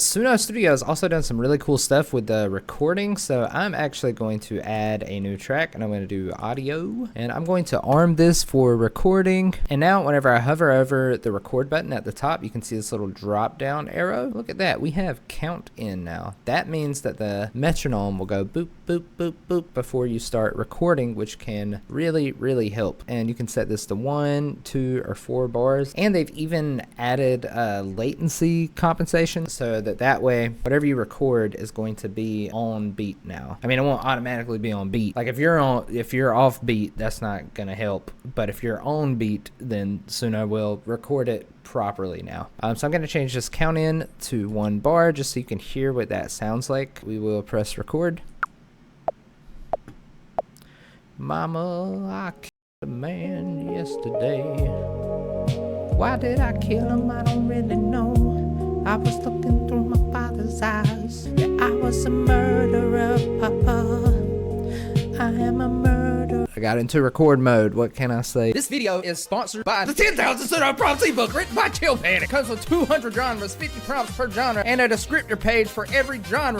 Suno Studio has also done some really cool stuff with the recording, so I'm actually going to add a new track, and I'm going to do audio, and I'm going to arm this for recording. And now whenever I hover over the record button at the top, you can see this little drop down arrow. Look at that, we have count in now. That means that the metronome will go boop boop boop boop before you start recording, which can really help. And you can set this to 1, 2, or 4 bars, and they've even added latency compensation so that way whatever you record is going to be on beat now. I mean, it won't automatically be on beat. Like if you're off beat, that's not gonna help, but if you're on beat, then Suno will record it properly now. So I'm gonna change this count in to 1 bar just so you can hear what that sounds like. We will press record. Mama, I killed a man yesterday. Why did I kill him? I don't really know. I was looking through my father's eyes. Yeah, I was a murderer, Papa. I am a murderer. I got into record mode. What can I say? This video is sponsored by the 10,000 Suno Prompts ebook written by Chill Panic. It comes with 200 genres, 50 prompts per genre, and a descriptor page for every genre.